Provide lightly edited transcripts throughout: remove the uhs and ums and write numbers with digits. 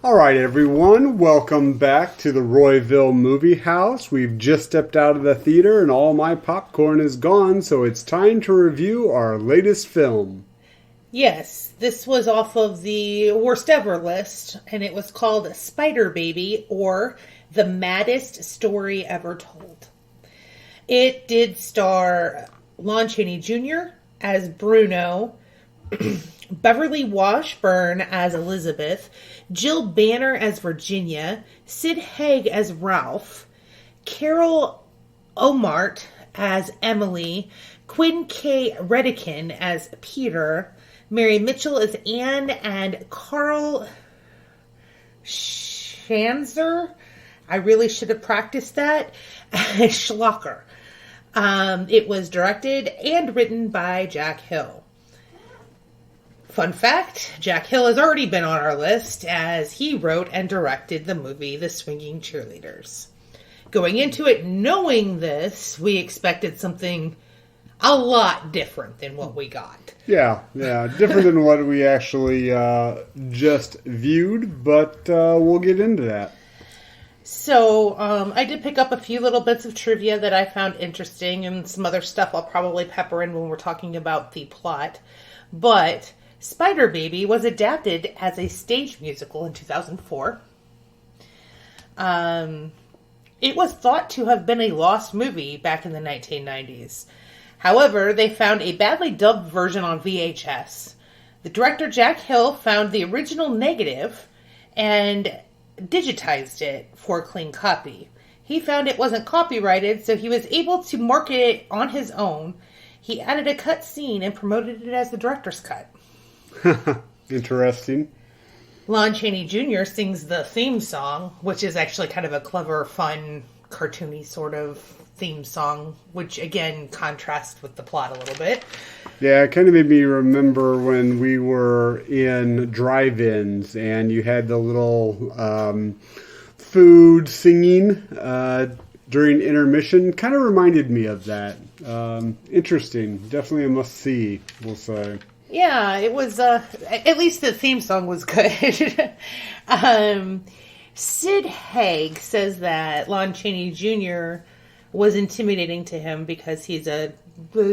All right, everyone, welcome back to the Royville Movie House. We've just stepped out of the theater and all my popcorn is gone, so it's time to review our latest film. Yes, this was off of the worst ever list, and it was called Spider Baby, or The Maddest Story Ever Told. It did star Lon Chaney Jr. as Bruno, Beverly Washburn as Elizabeth, Jill Banner as Virginia, Sid Haig as Ralph, Carol Omart as Emily, Quinn K. Redican as Peter, Mary Mitchell as Anne, and Carl Schanzer, I really should have practiced that, as Schlocker. It was directed and written by Jack Hill. Fun fact, Jack Hill has already been on our list as he wrote and directed the movie The Swinging Cheerleaders. Going into it knowing this, we expected something a lot different than what we got. Yeah, different than what we actually just viewed, but we'll get into that. So, I did pick up a few little bits of trivia that I found interesting, and some other stuff I'll probably pepper in when we're talking about the plot. But Spider Baby was adapted as a stage musical in 2004. It was thought to have been a lost movie back in the 1990s. However, they found a badly dubbed version on VHS. The director, Jack Hill, found the original negative and digitized it for a clean copy. He found it wasn't copyrighted, so he was able to market it on his own. He added a cut scene and promoted it as the director's cut. Interesting. Lon Chaney Jr. sings the theme song, which is actually kind of a clever, fun, cartoony sort of theme song, which again contrasts with the plot a little bit. Yeah, it kind of made me remember when we were in drive-ins and you had the little food singing during intermission. Kind of reminded me of that. Interesting. Definitely a must-see, we'll say. Yeah, it was, at least the theme song was good. Sid Haig says that Lon Chaney Jr. was intimidating to him because he's a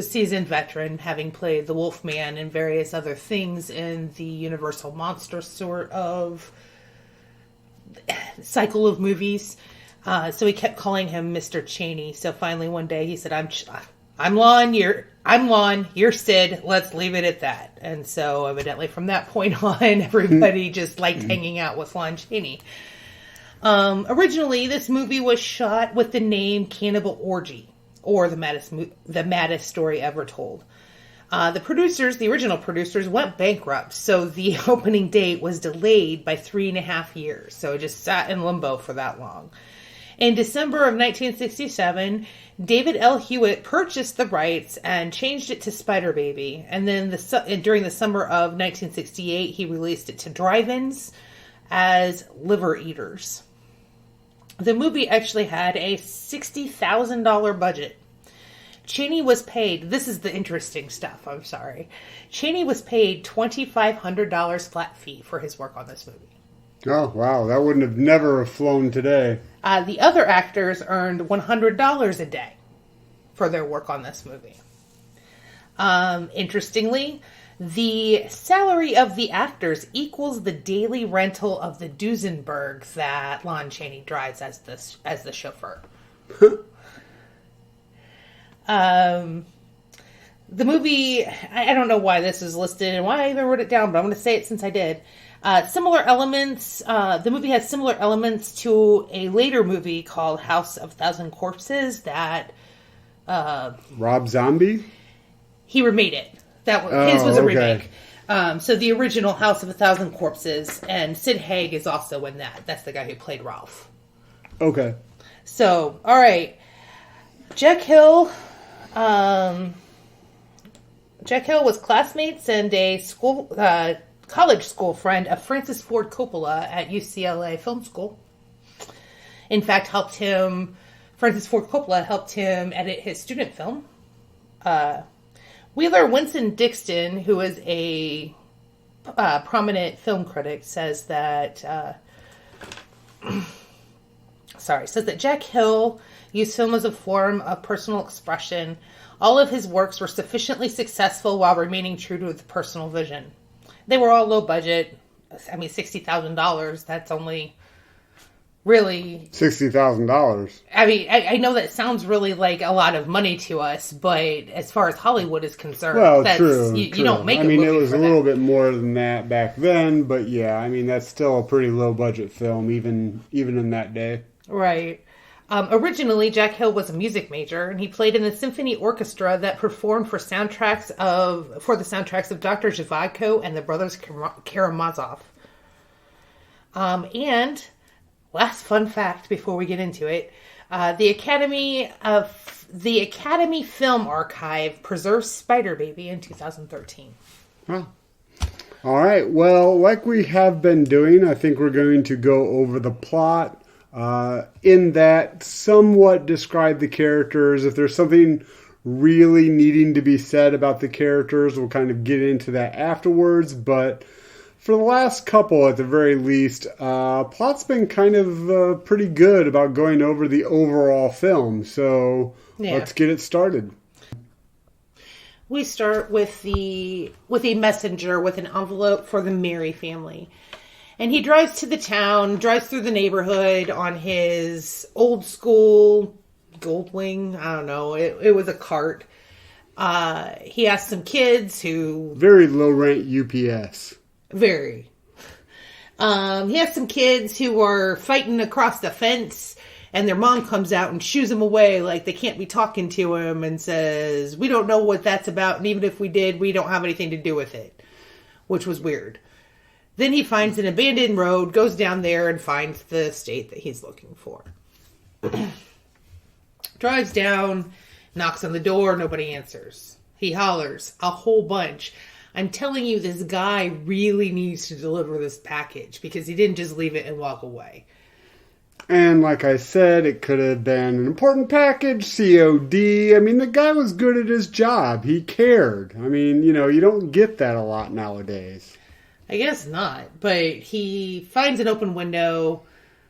seasoned veteran, having played the Wolfman and various other things in the Universal Monster sort of cycle of movies. So he kept calling him Mr. Chaney. So finally one day he said, I'm Lon, you're Sid, let's leave it at that. And so evidently from that point on, everybody just liked hanging out with Lon Chaney. Originally, this movie was shot with the name Cannibal Orgy, or the maddest story ever told. The original producers, went bankrupt, so the opening date was delayed by 3.5 years. So it just sat in limbo for that long. In December of 1967, David L. Hewitt purchased the rights and changed it to Spider Baby. And then during the summer of 1968, he released it to drive-ins as Liver Eaters. The movie actually had a $60,000 budget. Chaney was paid, this is the interesting stuff, I'm sorry. Chaney was paid $2,500 flat fee for his work on this movie. Oh, wow, that wouldn't have never flown today. The other actors earned $100 a day for their work on this movie. Interestingly, the salary of the actors equals the daily rental of the Duesenberg that Lon Chaney drives as the chauffeur. The movie, I don't know why this is listed and why I even wrote it down, but I'm going to say it since I did. Similar elements, the movie has similar elements to a later movie called House of Thousand Corpses that Rob Zombie? He remade it. His was a remake. So the original House of a Thousand Corpses, and Sid Haig is also in that. That's the guy who played Ralph. Okay. So, all right. Jack Hill was classmates and a college school friend of Francis Ford Coppola at UCLA Film School. In fact, Francis Ford Coppola helped him edit his student film. Wheeler Winston Dixon, who is a prominent film critic, says that says that Jack Hill used film as a form of personal expression. All of his works were sufficiently successful while remaining true to his personal vision. They were all low budget. I mean, $60,000, that's only really... $60,000. I mean, I know that sounds really like a lot of money to us, but as far as Hollywood is concerned, Well, that's, true. You don't make I mean, it was for a little bit more than that back then, but yeah, I mean, that's still a pretty low-budget film, even in that day. Right. Originally, Jack Hill was a music major, and he played in the symphony orchestra that performed for the soundtracks of Dr. Zhivago and the Brothers Karamazov. And last fun fact before we get into it, the Academy Film Archive preserves Spider Baby in 2013. Huh. All right. Well, like we have been doing, I think we're going to go over the plot. In that, somewhat describe the characters. If there's something really needing to be said about the characters, we'll kind of get into that afterwards. But for the last couple, at the very least, plot's been kind of pretty good about going over the overall film. So Let's get it started. We start with a messenger with an envelope for the Mary family. And he drives to the town, drives through the neighborhood on his old school Goldwing. I don't know. It was a cart. He has some kids who... Very low rent UPS. Very. He has some kids who are fighting across the fence, and their mom comes out and shoos them away like they can't be talking to him and says, "We don't know what that's about, and even if we did, we don't have anything to do with it," which was weird. Then he finds an abandoned road, goes down there, and finds the estate that he's looking for. Drives down, knocks on the door, nobody answers. He hollers a whole bunch. I'm telling you, this guy really needs to deliver this package because he didn't just leave it and walk away. And like I said, it could have been an important package, COD. I mean, the guy was good at his job. He cared. I mean, you don't get that a lot nowadays. I guess not, but he finds an open window,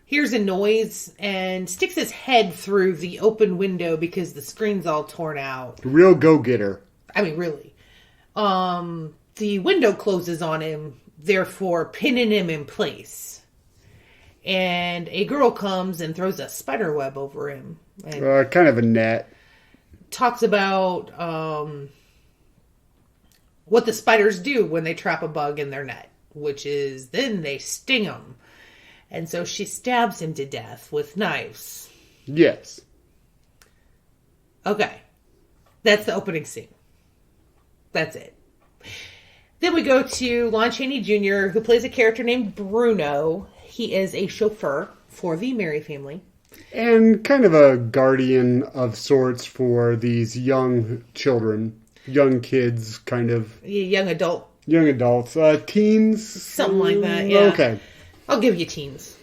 hears a noise, and sticks his head through the open window because the screen's all torn out. Real go-getter. I mean, really. The window closes on him, therefore pinning him in place. And a girl comes and throws a spider web over him. And kind of a net. Talks about what the spiders do when they trap a bug in their net, which is then they sting him. And so she stabs him to death with knives. Yes. Okay. That's the opening scene. That's it. Then we go to Lon Chaney Jr., who plays a character named Bruno. He is a chauffeur for the Mary family. And kind of a guardian of sorts for these young children. Young kids, kind of. Young adult. Young adults. Teens? Something like that, yeah. Okay. I'll give you teens.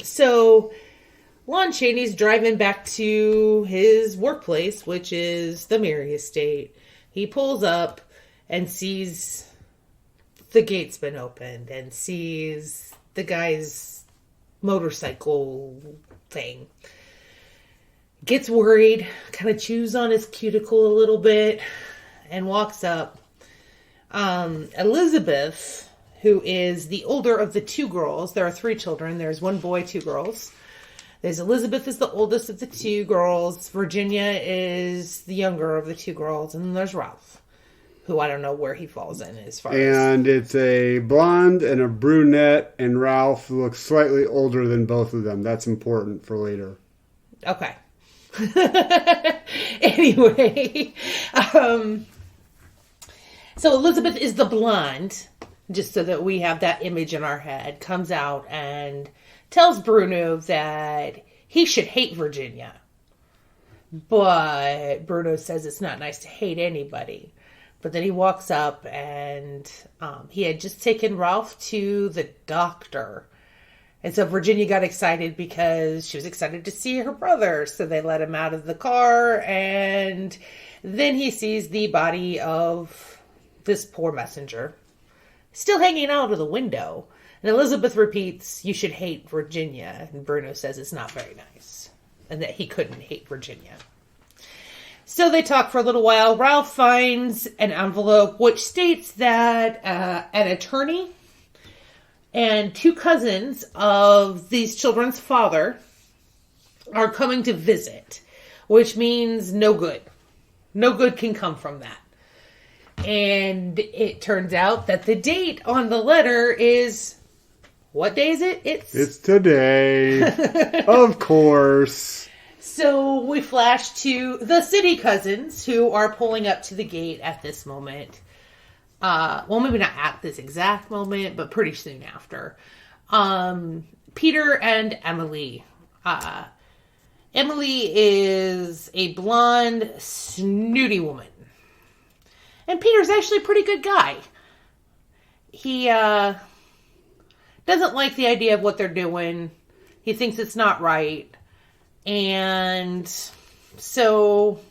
So, Lon Chaney's driving back to his workplace, which is the Mary estate. He pulls up and sees the gate's been opened and sees the guy's motorcycle thing. Gets worried, kind of chews on his cuticle a little bit, and walks up. Elizabeth, who is the older of the two girls, there are 3 children. There's 1 boy, 2 girls. There's Elizabeth is the oldest of the 2 girls. Virginia is the younger of the 2 girls. And then there's Ralph, who I don't know where he falls in as far as. And it's a blonde and a brunette, and Ralph looks slightly older than both of them. That's important for later. Okay. Anyway, so Elizabeth is the blonde, just so that we have that image in our head, comes out and tells Bruno that he should hate Virginia. But Bruno says it's not nice to hate anybody. But then he walks up and he had just taken Ralph to the doctor. And so Virginia got excited because she was excited to see her brother. So they let him out of the car. And then he sees the body of this poor messenger still hanging out of the window. And Elizabeth repeats, "You should hate Virginia." And Bruno says it's not very nice. And that he couldn't hate Virginia. So they talk for a little while. Ralph finds an envelope which states that an attorney and 2 cousins of these children's father are coming to visit, which means no good. No good can come from that. And it turns out that the date on the letter is... What day is it? It's today. Of course. So we flash to the city cousins who are pulling up to the gate at this moment. Well, maybe not at this exact moment, but pretty soon after. Peter and Emily. Emily is a blonde, snooty woman. And Peter's actually a pretty good guy. He doesn't like the idea of what they're doing. He thinks it's not right. And so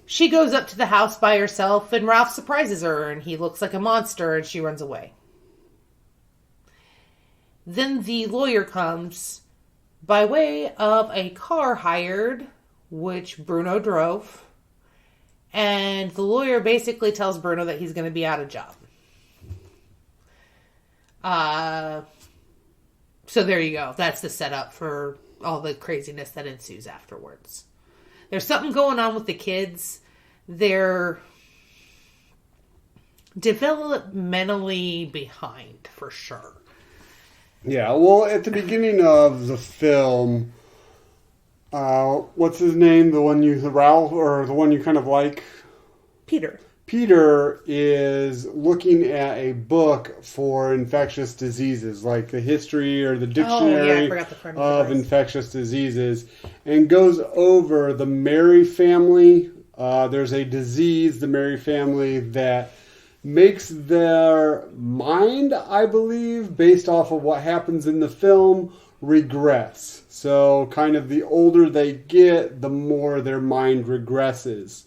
she goes up to the house by herself, and Ralph surprises her, and he looks like a monster, and she runs away. Then the lawyer comes by way of a car hired, which Bruno drove, and the lawyer basically tells Bruno that he's going to be out of job. So there you go. That's the setup for all the craziness that ensues afterwards. There's something going on with the kids. They're developmentally behind, for sure. Yeah, well, at the beginning of the film, what's his name? Ralph, or the one you kind of like? Peter. Peter is looking at a book for infectious diseases, like the history or the dictionary of infectious diseases, and goes over the Mary family. There's a disease, the Mary family, that makes their mind, I believe, based off of what happens in the film, regress. So kind of the older they get, the more their mind regresses.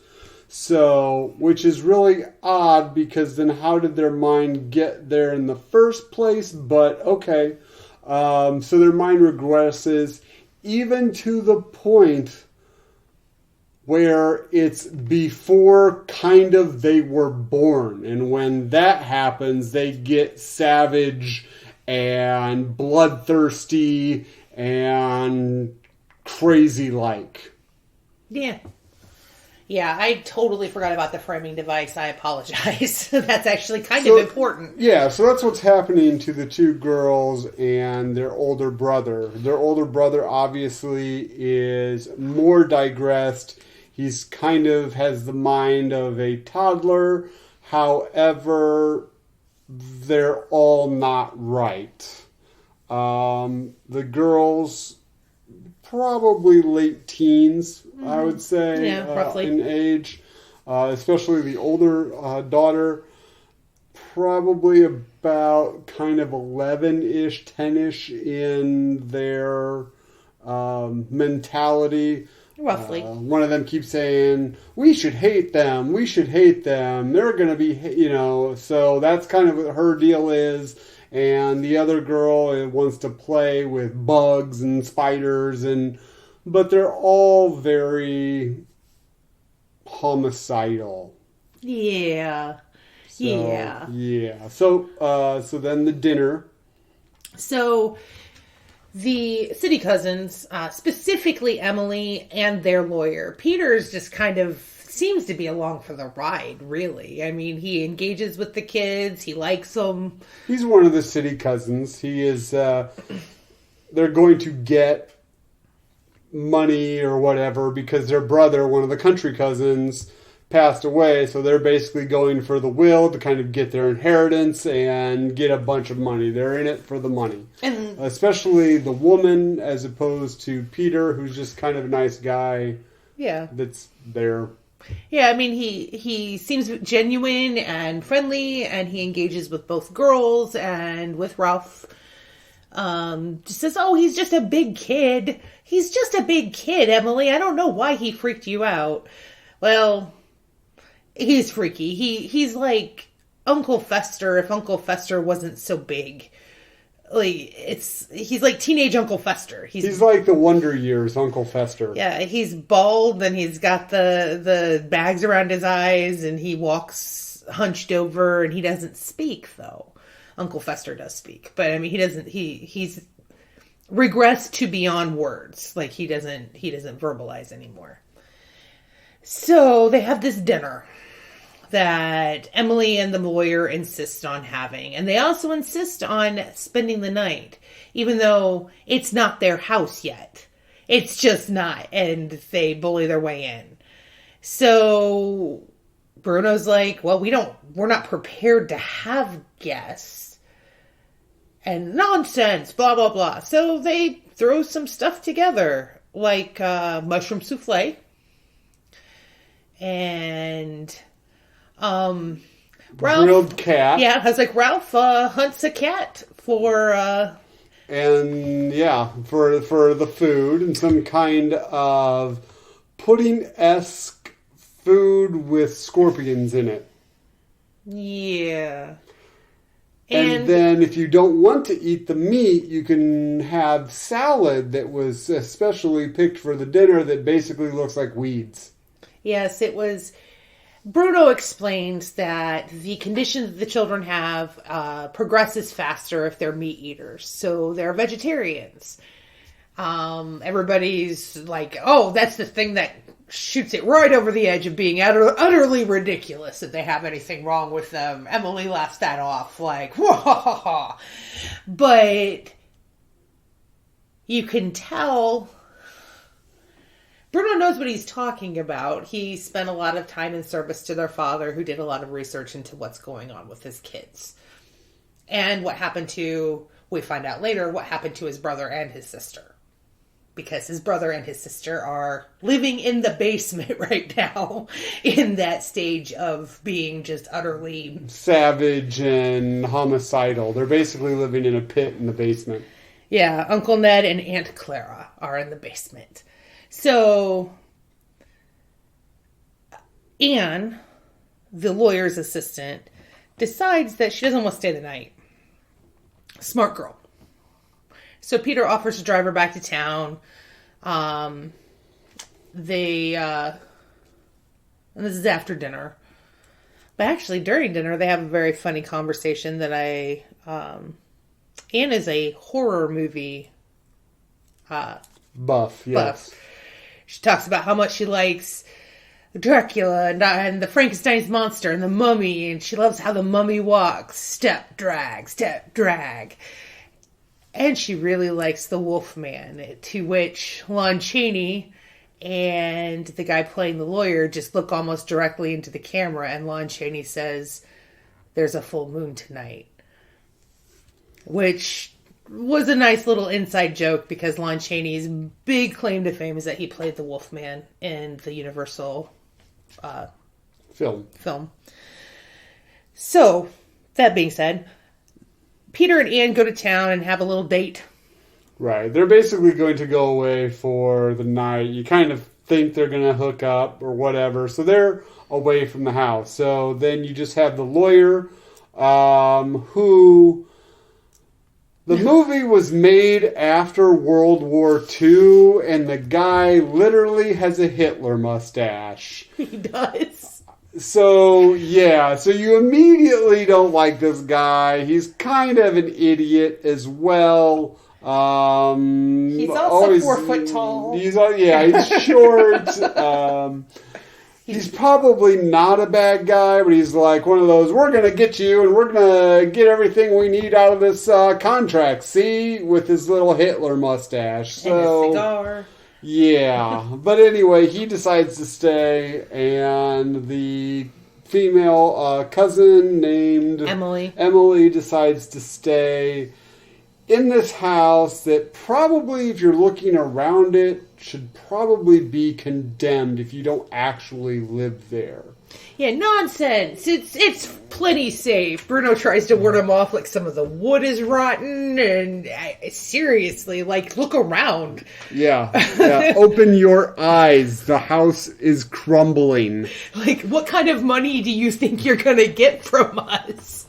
So, which is really odd, because then how did their mind get there in the first place? But okay, so their mind regresses even to the point where it's before kind of they were born. And when that happens, they get savage and bloodthirsty and crazy like. Yeah. Yeah, I totally forgot about the framing device. I apologize. That's actually kind of important. Yeah, so that's what's happening to the 2 girls and their older brother. Their older brother obviously is more digressed. He's kind of has the mind of a toddler. However, they're all not right. The girls... probably late teens, I would say, roughly. in age. Especially the older daughter, probably about kind of 11-ish, 10-ish in their mentality. Roughly. One of them keeps saying, we should hate them, they're going to be, so that's kind of what her deal is. And the other girl wants to play with bugs and spiders, but they're all very homicidal. Yeah. Yeah. Yeah. So then the dinner. So the city cousins, specifically Emily and their lawyer, Peter's just kind of seems to be along for the ride, really. I mean, he engages with the kids. He likes them. He's one of the city cousins. He is, they're going to get money or whatever because their brother, one of the country cousins, passed away. So they're basically going for the will to kind of get their inheritance and get a bunch of money. They're in it for the money. And especially the woman, as opposed to Peter, who's just kind of a nice guy. Yeah. That's there. Yeah, I mean, he seems genuine and friendly, and he engages with both girls and with Ralph. Just says, oh, he's just a big kid. He's just a big kid, Emily. I don't know why he freaked you out. Well, he's freaky. He's like Uncle Fester if Uncle Fester wasn't so big. he's like teenage Uncle Fester. He's like the Wonder Years Uncle Fester. Yeah, he's bald and he's got the bags around his eyes and he walks hunched over and he doesn't speak though. Uncle Fester does speak, but I mean he's regressed to beyond words. Like he doesn't verbalize anymore. So they have this dinner that Emily and the lawyer insist on having. And they also insist on spending the night, even though it's not their house yet. It's just not. And they bully their way in. So Bruno's like, well, we're not prepared to have guests. And nonsense, blah, blah, blah. So they throw some stuff together, like mushroom souffle. And Ralph, grilled cat. Yeah, I was like, Ralph hunts a cat for and yeah, for the food and some kind of pudding-esque food with scorpions in it. Yeah. And then if you don't want to eat the meat, you can have salad that was especially picked for the dinner that basically looks like weeds. Yes, it was. Bruno explains that the conditions the children have progresses faster if they're meat eaters. So they're vegetarians. Everybody's like, oh, that's the thing that shoots it right over the edge of being utterly ridiculous that they have anything wrong with them. Emily laughs that off like, whoa. But you can tell Bruno knows what he's talking about. He spent a lot of time in service to their father, who did a lot of research into what's going on with his kids. And we find out later, what happened to his brother and his sister. Because his brother and his sister are living in the basement right now, in that stage of being just utterly savage and homicidal. They're basically living in a pit in the basement. Yeah, Uncle Ned and Aunt Clara are in the basement. So, Anne, the lawyer's assistant, decides that she doesn't want to stay the night. Smart girl. So Peter offers to drive her back to town. And this is after dinner. But actually, during dinner, they have a very funny conversation that Anne is a horror movie buff, yes. She talks about how much she likes Dracula and the Frankenstein's monster and the mummy, and she loves how the mummy walks. Step, drag. And she really likes the Wolfman, to which Lon Chaney and the guy playing the lawyer just look almost directly into the camera, and Lon Chaney says, "There's a full moon tonight." Which was a nice little inside joke, because Lon Chaney's big claim to fame is that he played the Wolfman in the Universal film. So, that being said, Peter and Anne go to town and have a little date. Right. They're basically going to go away for the night. You kind of think they're going to hook up or whatever. So they're away from the house. So then you just have the lawyer who... The movie was made after World War II, and the guy literally has a Hitler mustache. He does. So, yeah. So you immediately don't like this guy. He's kind of an idiot as well. He's also 4 foot tall. He's short. He's probably not a bad guy, but he's like one of those, we're going to get you and we're going to get everything we need out of this contract. See? With his little Hitler mustache. So, and a cigar. Yeah. But anyway, he decides to stay, and the female cousin named Emily decides to stay in this house that probably, if you're looking around it, should probably be condemned if you don't actually live there. Yeah, nonsense. It's plenty safe. Bruno tries to ward him off like some of the wood is rotten, and seriously, like, look around. Yeah. Open your eyes. The house is crumbling. Like, what kind of money do you think you're gonna get from us?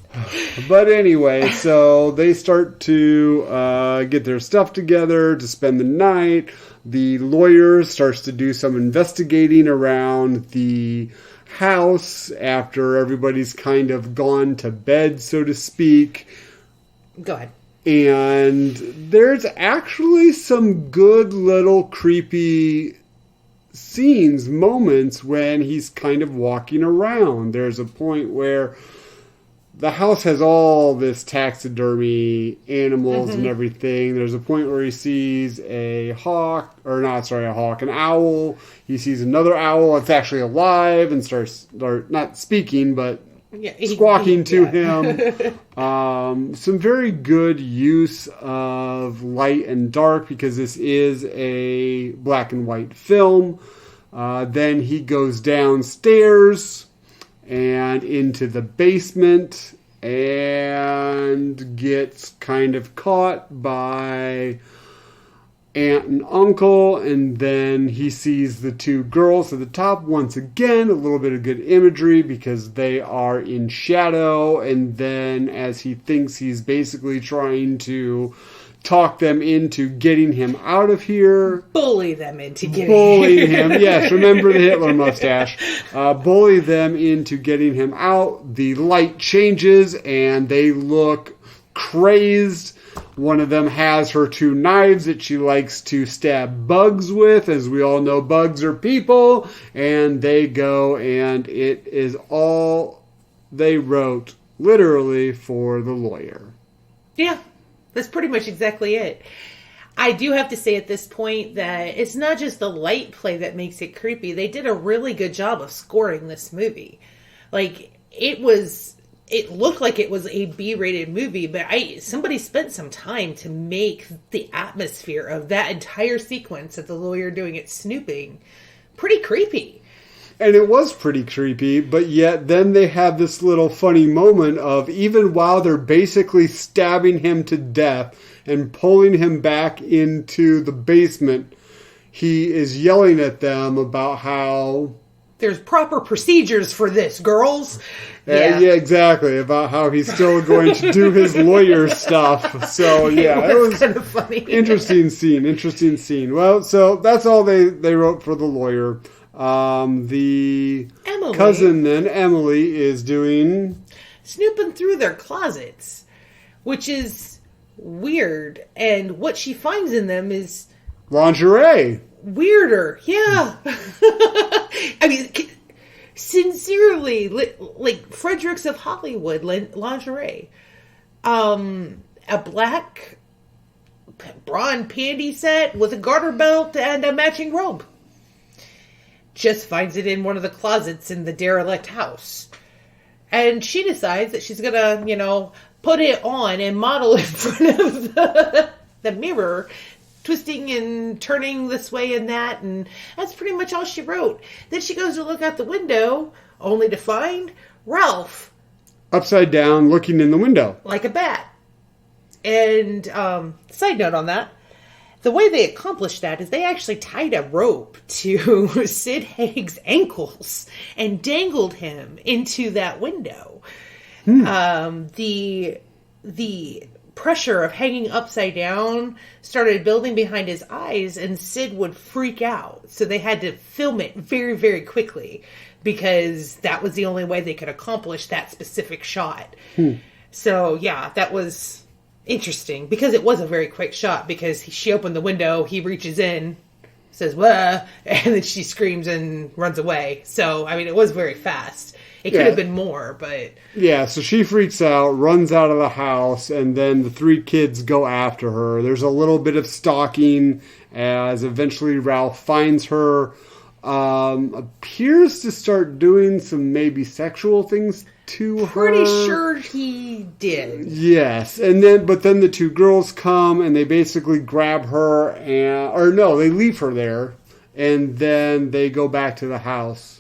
But anyway, so they start to get their stuff together to spend the night. The lawyer starts to do some investigating around the house after everybody's kind of gone to bed, so to speak. Go ahead. And there's actually some good little creepy scenes, moments when he's kind of walking around. There's a point where the house has all this taxidermy animals and everything. There's a point where he sees an owl. He sees another owl. It's actually alive and starts, not speaking, but squawking to him. Some very good use of light and dark because this is a black and white film. Then he goes downstairs and into the basement and gets kind of caught by aunt and uncle, and then he sees the two girls at the top. Once again, a little bit of good imagery because they are in shadow, and then as he thinks he's basically trying to talk them into getting him out of here. Bully them into getting him. Yes, remember the Hitler mustache. Bully them into getting him out. The light changes and they look crazed. One of them has her two knives that she likes to stab bugs with. As we all know, bugs are people. And they go, and it is all they wrote, literally, for the lawyer. Yeah. That's pretty much exactly it. I do have to say at this point that it's not just the light play that makes it creepy. They did a really good job of scoring this movie. Like, it looked like it was a B-rated movie, but somebody spent some time to make the atmosphere of that entire sequence of the lawyer doing its snooping pretty creepy. And it was pretty creepy, but yet then they have this little funny moment of, even while they're basically stabbing him to death and pulling him back into the basement, he is yelling at them about how... There's proper procedures for this, girls. Yeah, exactly. About how he's still going to do his lawyer stuff. So, yeah, it was kind of funny. Interesting scene. Well, so that's all they wrote for the lawyer. The Emily. Cousin then, Emily, is doing... snooping through their closets, which is weird. And what she finds in them is... lingerie. Weirder, yeah. I mean, sincerely, like Fredericks of Hollywood lingerie. A black brawn panty set with a garter belt and a matching robe. Just finds it in one of the closets in the derelict house. And she decides that she's gonna, put it on and model in front of the mirror, twisting and turning this way and that, and that's pretty much all she wrote. Then she goes to look out the window, only to find Ralph. Upside down, looking in the window. Like a bat. And, side note on that, the way they accomplished that is they actually tied a rope to Sid Haig's ankles and dangled him into that window. The pressure of hanging upside down started building behind his eyes, and Sid would freak out. So they had to film it very, very quickly because that was the only way they could accomplish that specific shot. So, yeah, that was... interesting, because it was a very quick shot, because she opened the window, he reaches in, says, "Wah," and then she screams and runs away. So, I mean, it was very fast. It could have been more, but... yeah, so she freaks out, runs out of the house, and then the three kids go after her. There's a little bit of stalking as eventually Ralph finds her, appears to start doing some maybe sexual things to her. Pretty sure he did. Yes, but then the two girls come and they basically grab her they leave her there, and then they go back to the house.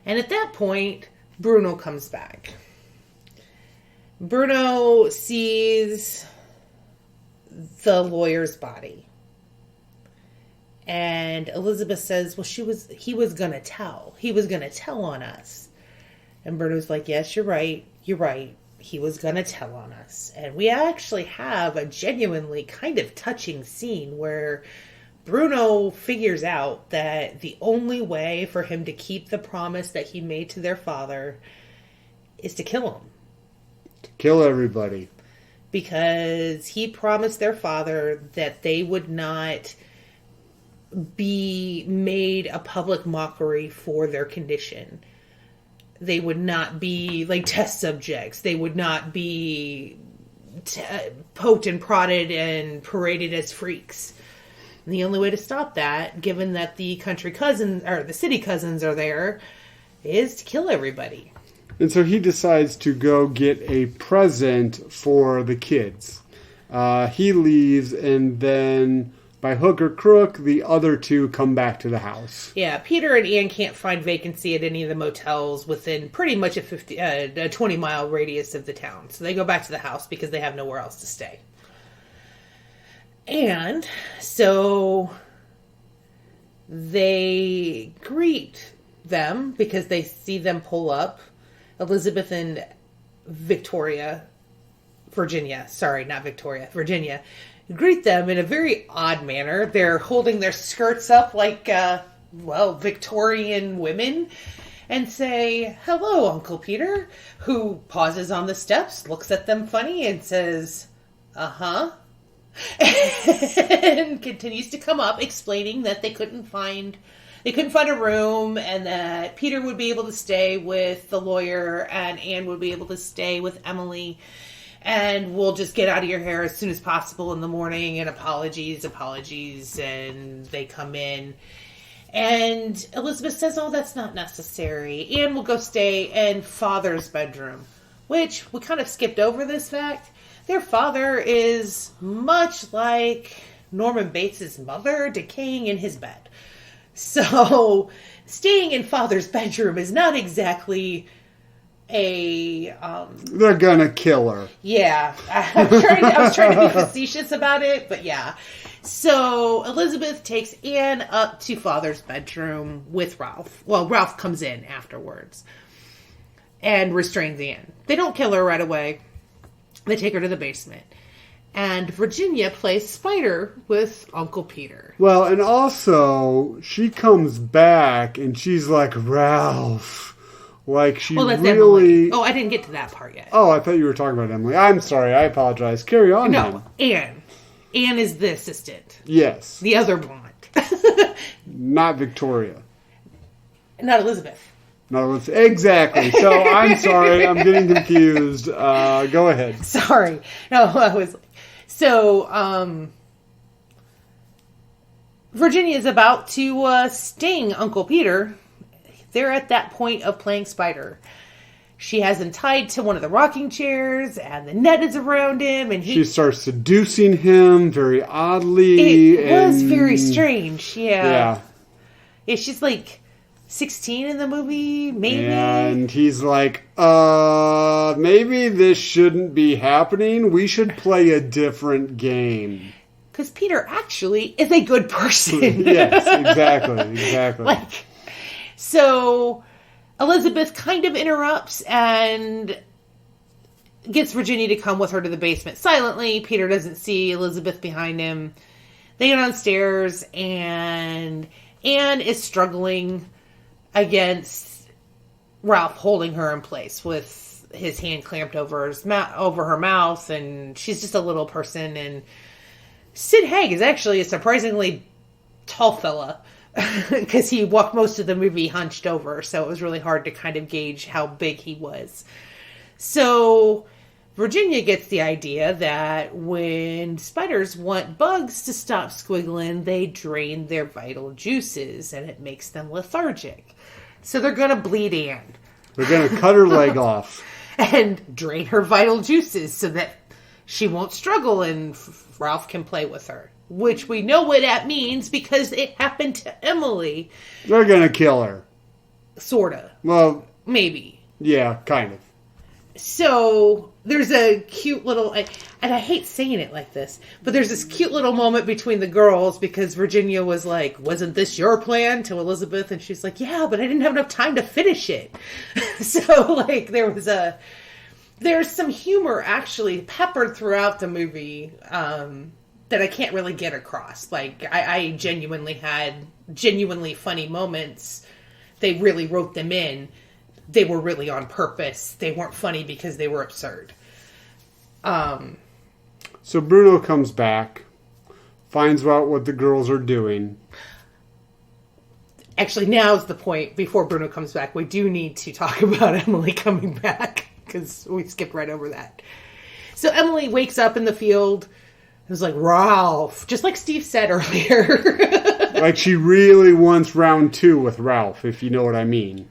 And at that point, Bruno comes back. Bruno sees the lawyer's body. And Elizabeth says, well, he was going to tell. He was going to tell on us. And Bruno's like, yes, you're right. you're right. He was going to tell on us. And we actually have a genuinely kind of touching scene where Bruno figures out that the only way for him to keep the promise that he made to their father is to kill him. To kill everybody. Because he promised their father that they would not be made a public mockery for their condition. They would not be like test subjects. They would not be poked and prodded and paraded as freaks. And the only way to stop that, given that the country cousins or the city cousins are there, is to kill everybody. And so he decides to go get a present for the kids. He leaves, and then by hook or crook, the other two come back to the house. Yeah, Peter and Ian can't find vacancy at any of the motels within pretty much a 20-mile radius of the town. So they go back to the house because they have nowhere else to stay. And so they greet them because they see them pull up. Elizabeth and Virginia, greet them in a very odd manner. They're holding their skirts up like, Victorian women and say, "Hello, Uncle Peter," who pauses on the steps, looks at them funny and says, "Uh-huh," and continues to come up explaining that they couldn't find a room and that Peter would be able to stay with the lawyer and Anne would be able to stay with Emily, and we'll just get out of your hair as soon as possible in the morning, and apologies, and they come in. And Elizabeth says, "Oh, that's not necessary. Anne will go stay in Father's bedroom," which we kind of skipped over this fact. Their father is much like Norman Bates' mother, decaying in his bed. So, staying in Father's bedroom is not exactly a... They're gonna kill her. Yeah. I was trying to be facetious about it, but yeah. So, Elizabeth takes Anne up to Father's bedroom with Ralph. Well, Ralph comes in afterwards and restrains Anne. They don't kill her right away. They take her to the basement. And Virginia plays Spider with Uncle Peter. Well, and also, she comes back and she's like, "Ralph." Like, she that's really... Emily. Oh, I didn't get to that part yet. Oh, I thought you were talking about Emily. I'm sorry. I apologize. Carry on. No, Anne. Anne is the assistant. Yes. The other blonde. Not Victoria. Not Elizabeth. No, it's exactly. So I'm sorry, I'm getting confused. Go ahead. Sorry. No, I was so. Virginia is about to sting Uncle Peter. They're at that point of playing Spider. She has him tied to one of the rocking chairs, and the net is around him, and she starts seducing him very oddly. It was very strange. Yeah. Yeah, she's like 16 in the movie, maybe. And he's like, maybe this shouldn't be happening. We should play a different game. Because Peter actually is a good person. Yes, exactly. So Elizabeth kind of interrupts and gets Virginia to come with her to the basement silently. Peter doesn't see Elizabeth behind him. They go downstairs, and Anne is struggling against Ralph holding her in place with his hand clamped over her mouth, and she's just a little person. And Sid Haig is actually a surprisingly tall fella because he walked most of the movie hunched over, so it was really hard to kind of gauge how big he was. So Virginia gets the idea that when spiders want bugs to stop squiggling, they drain their vital juices, and it makes them lethargic. So they're going to bleed Anne. They're going to cut her leg off. And drain her vital juices so that she won't struggle and Ralph can play with her. Which we know what that means because it happened to Emily. They're going to kill her. Sorta. Well, maybe. Yeah, kind of. So there's a cute little, and I hate saying it like this, but there's this cute little moment between the girls because Virginia was like, "Wasn't this your plan?" to Elizabeth, and she's like, "Yeah, but I didn't have enough time to finish it." So there was there's some humor actually peppered throughout the movie that I can't really get across. Like, I genuinely had genuinely funny moments. They really wrote them in. They were really on purpose. They weren't funny because they were absurd. So Bruno comes back, finds out what the girls are doing. Actually, now's the point. Before Bruno comes back, we do need to talk about Emily coming back, because we skipped right over that. So Emily wakes up in the field. It was like, Ralph, just like Steve said earlier. Like she really wants round 2 with Ralph, if you know what I mean.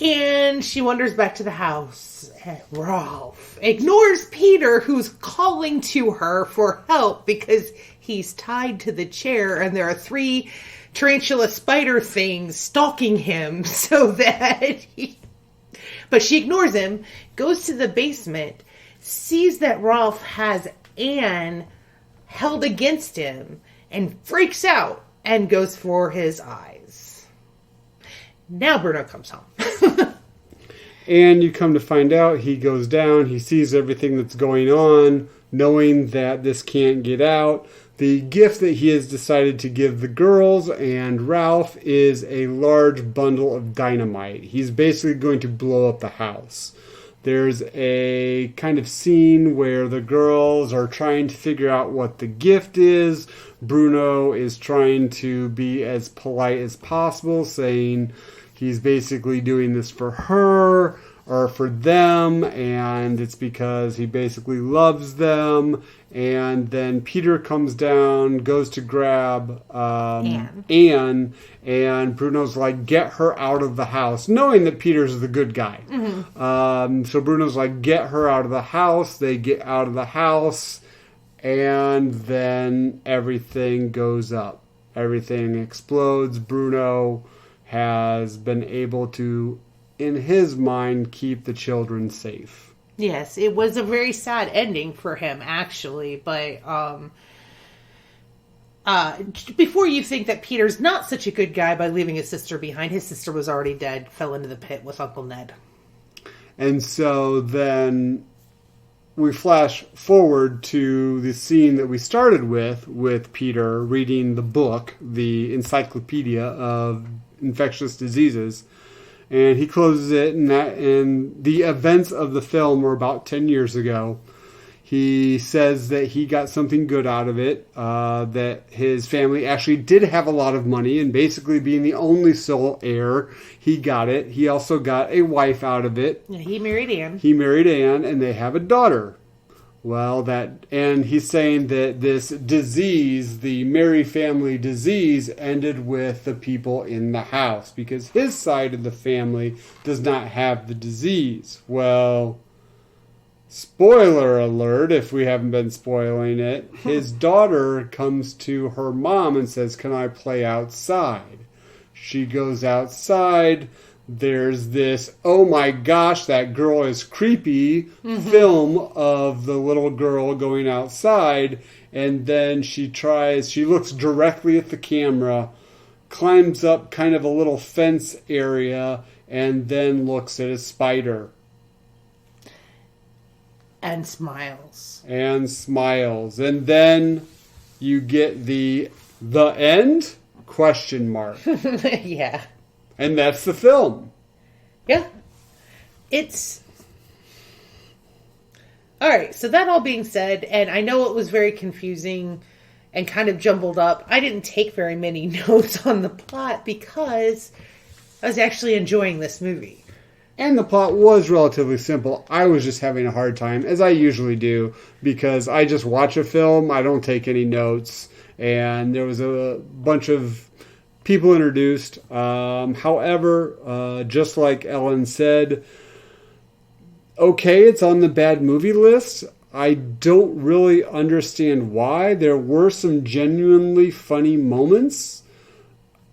And she wanders back to the house. And Ralph ignores Peter, who's calling to her for help because he's tied to the chair and there are 3 tarantula spider things stalking him so that But she ignores him, goes to the basement, sees that Ralph has Anne held against him, and freaks out and goes for his eyes. Now Bruno comes home. And you come to find out, he goes down, he sees everything that's going on, knowing that this can't get out. The gift that he has decided to give the girls and Ralph is a large bundle of dynamite. He's basically going to blow up the house. There's a kind of scene where the girls are trying to figure out what the gift is. Bruno is trying to be as polite as possible, saying he's basically doing this for her or for them, and it's because he basically loves them. And then Peter comes down, goes to grab Anne, and Bruno's like, get her out of the house, knowing that Peter's the good guy. Mm-hmm. So Bruno's like, get her out of the house. They get out of the house, and then everything goes up. Everything explodes. Bruno has been able to, in his mind, keep the children safe. Yes, it was a very sad ending for him, actually. But before you think that Peter's not such a good guy by leaving his sister behind, his sister was already dead, fell into the pit with Uncle Ned. And so then we flash forward to the scene that we started with Peter reading the book, the Encyclopedia of Infectious Diseases. And he closes it, and the events of the film were about 10 years ago. He says that he got something good out of it, that his family actually did have a lot of money, and basically being the only sole heir, he got it. He also got a wife out of it. Yeah, he married Anne. He married Anne, and they have a daughter. Well, and he's saying that this disease, the Mary family disease, ended with the people in the house because his side of the family does not have the disease. Well, spoiler alert, if we haven't been spoiling it, his daughter comes to her mom and says, "Can I play outside?" She goes outside. There's this, oh my gosh, that girl is creepy film of the little girl going outside. And then she looks directly at the camera, climbs up kind of a little fence area, and then looks at a spider. And smiles. And then you get the end? Question mark. Yeah. And that's the film. Yeah. It's... Alright, so that all being said, and I know it was very confusing and kind of jumbled up. I didn't take very many notes on the plot because I was actually enjoying this movie. And the plot was relatively simple. I was just having a hard time, as I usually do, because I just watch a film, I don't take any notes, and there was a bunch of people introduced. However, just like Ellen said, okay, it's on the bad movie list. I don't really understand why. There were some genuinely funny moments.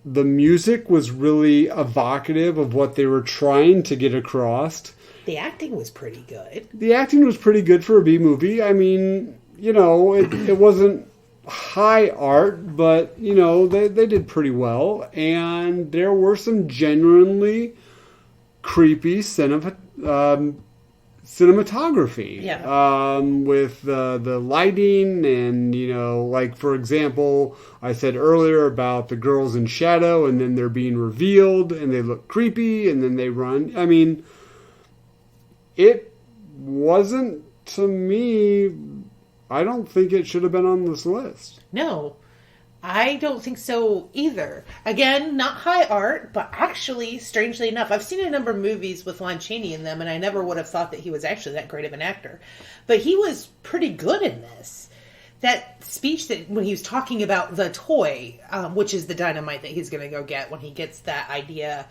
The music was really evocative of what they were trying to get across. The acting was pretty good. The acting was pretty good for a B movie. I mean, it wasn't high art, but they did pretty well, and there were some genuinely creepy cinematography. Yeah. With the lighting and, like, for example, I said earlier about the girls in shadow and then they're being revealed and they look creepy and then they run. I mean, it wasn't, to me, I don't think it should have been on this list. No, I don't think so either. Again, not high art, but actually, strangely enough, I've seen a number of movies with Lon Chaney in them, and I never would have thought that he was actually that great of an actor. But he was pretty good in this. That speech that when he was talking about the toy, which is the dynamite that he's going to go get when he gets that idea,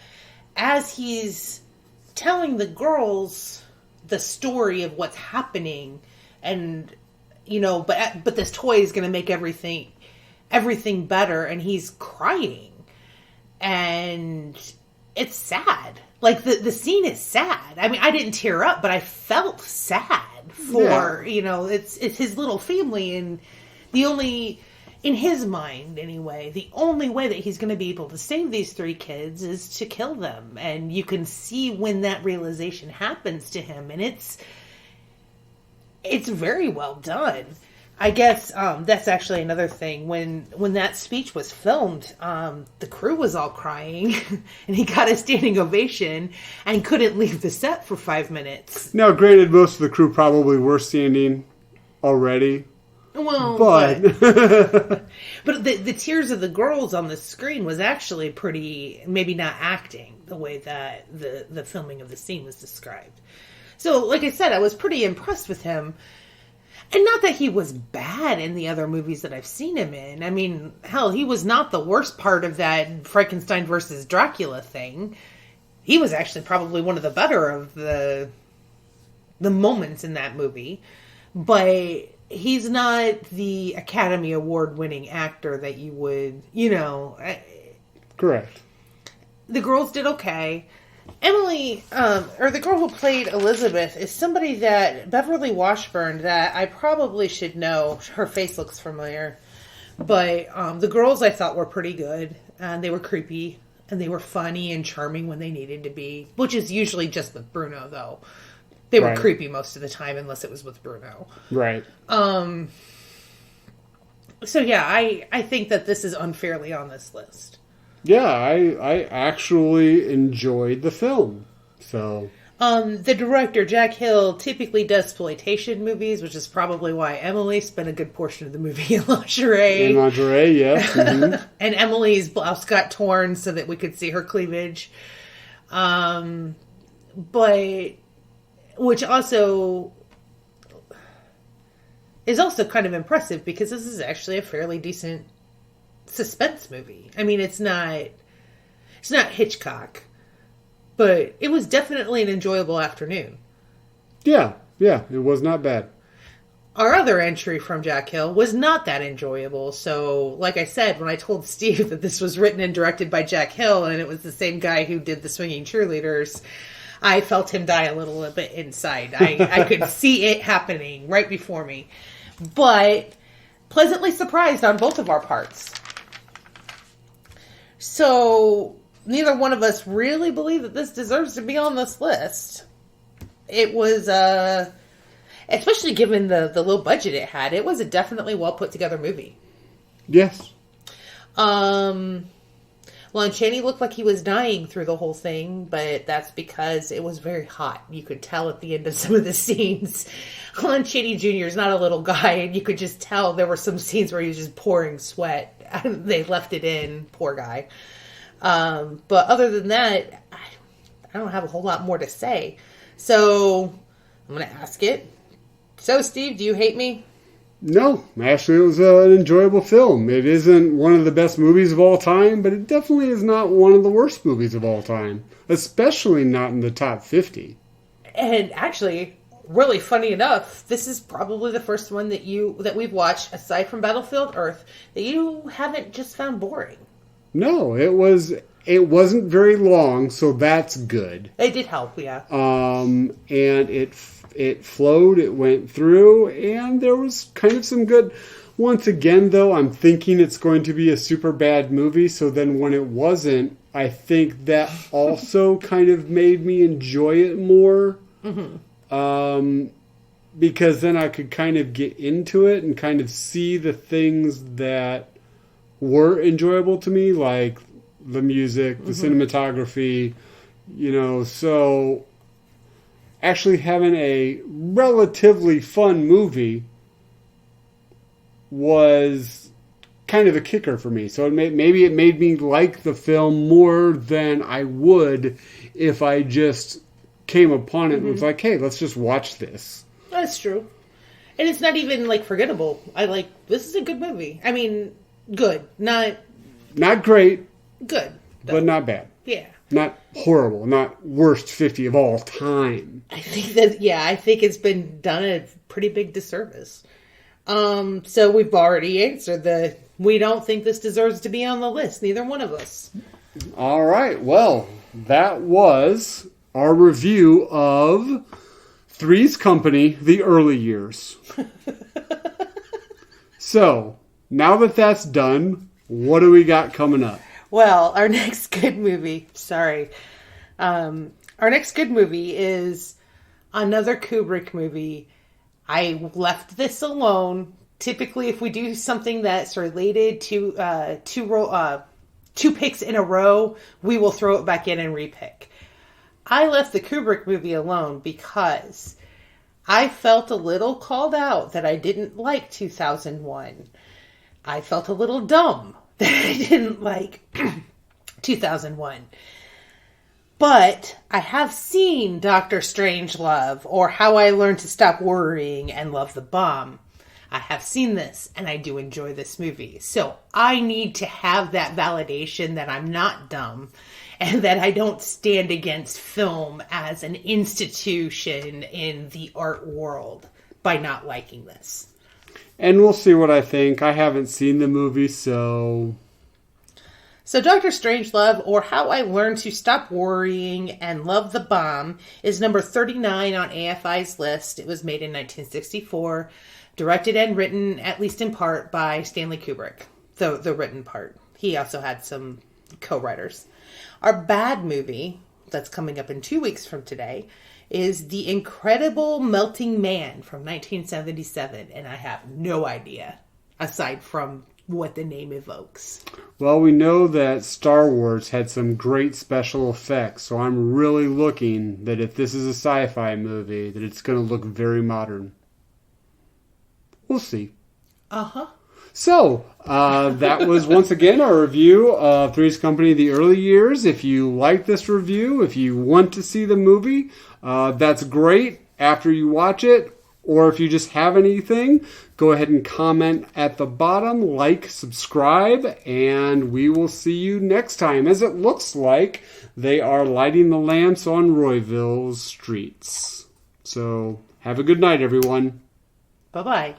as he's telling the girls the story of what's happening, and but this toy is going to make everything better, and he's crying, and it's sad. Like the scene is sad. I mean, I didn't tear up, but I felt sad for it's his little family, and in his mind anyway, the only way that he's going to be able to save these 3 kids is to kill them, and you can see when that realization happens to him, and it's very well done. I guess that's actually another thing. When that speech was filmed, the crew was all crying, and he got a standing ovation and couldn't leave the set for 5 minutes. Now, granted, most of the crew probably were standing already. Well, but the tears of the girls on the screen was actually pretty, maybe not acting the way that the filming of the scene was described. So, like I said, I was pretty impressed with him. And not that he was bad in the other movies that I've seen him in. I mean, hell, he was not the worst part of that Frankenstein versus Dracula thing. He was actually probably one of the better of the moments in that movie. But he's not the Academy Award winning actor that you would, Correct. The girls did okay. Emily, or the girl who played Elizabeth, is somebody that, Beverly Washburn, that I probably should know. Her face looks familiar. But the girls I thought were pretty good. And they were creepy. And they were funny and charming when they needed to be. Which is usually just with Bruno, though. They were creepy most of the time, unless it was with Bruno. Right. So yeah, I think that this is unfairly on this list. Yeah, I actually enjoyed the film. So the director, Jack Hill, typically does exploitation movies, which is probably why Emily spent a good portion of the movie in lingerie. In lingerie, yes. Mm-hmm. And Emily's blouse got torn so that we could see her cleavage. But which also is also kind of impressive because this is actually a fairly decent suspense movie. I mean, it's not Hitchcock, but it was definitely an enjoyable afternoon. Yeah, it was not bad. Our other entry from Jack Hill was not that enjoyable. So, like I said, when I told Steve that this was written and directed by Jack Hill and it was the same guy who did The Swinging Cheerleaders, I felt him die a little bit inside. I could see it happening right before me. But pleasantly surprised on both of our parts. So, neither one of us really believe that this deserves to be on this list. It was, especially given the low budget it had, it was a definitely well put together movie. Yes. Lon Chaney looked like he was dying through the whole thing, but that's because it was very hot. You could tell at the end of some of the scenes. Lon Chaney Jr. is not a little guy, and you could just tell there were some scenes where he was just pouring sweat. They left it in, poor guy. But other than that, I don't have a whole lot more to say. So, I'm going to ask it. So, Steve, do you hate me? No, actually it was an enjoyable film. It isn't one of the best movies of all time, but it definitely is not one of the worst movies of all time. Especially not in the top 50. And actually, really funny enough, this is probably the first one that we've watched, aside from Battlefield Earth, that you haven't just found boring. No, it wasn't very long, so that's good. It did help, yeah. And it flowed, it went through, and there was kind of some good. Once again, though, I'm thinking it's going to be a super bad movie, so then when it wasn't, I think that also kind of made me enjoy it more. Mm-hmm. because then I could kind of get into it and kind of see the things that were enjoyable to me, like the music, the cinematography, so actually having a relatively fun movie was kind of a kicker for me. So maybe it made me like the film more than I would if I just came upon it and was like, hey, let's just watch this. That's true. And it's not even, forgettable. This is a good movie. I mean, good. Not great. Good. Though. But not bad. Yeah. Not horrible. Not worst 50 of all time. I think it's been done a pretty big disservice. So we've already answered we don't think this deserves to be on the list. Neither one of us. All right. Well, that was our review of Three's Company, The Early Years. So, now that that's done, what do we got coming up? Well, our next good movie, our next good movie is another Kubrick movie. I left this alone. Typically, if we do something that's related to two picks in a row, we will throw it back in and repick. I left the Kubrick movie alone because I felt a little called out that I didn't like 2001. I felt a little dumb that I didn't like 2001. But I have seen Dr. Strangelove or How I Learned to Stop Worrying and Love the Bomb. I have seen this and I do enjoy this movie. So I need to have that validation that I'm not dumb and that I don't stand against film as an institution in the art world by not liking this. And we'll see what I think. I haven't seen the movie, so Dr. Strangelove, or How I Learned to Stop Worrying and Love the Bomb, is number 39 on AFI's list. It was made in 1964, directed and written, at least in part, by Stanley Kubrick, the written part. He also had some co-writers. Our bad movie, that's coming up in 2 weeks from today, is The Incredible Melting Man from 1977, and I have no idea, aside from what the name evokes. Well, we know that Star Wars had some great special effects, so I'm really looking that if this is a sci-fi movie, that it's going to look very modern. We'll see. Uh-huh. So, that was once again our review of Three's Company, The Early Years. If you like this review, if you want to see the movie, that's great after you watch it. Or if you just have anything, go ahead and comment at the bottom, like, subscribe, and we will see you next time. As it looks like they are lighting the lamps on Royville's streets. So, have a good night, everyone. Bye-bye.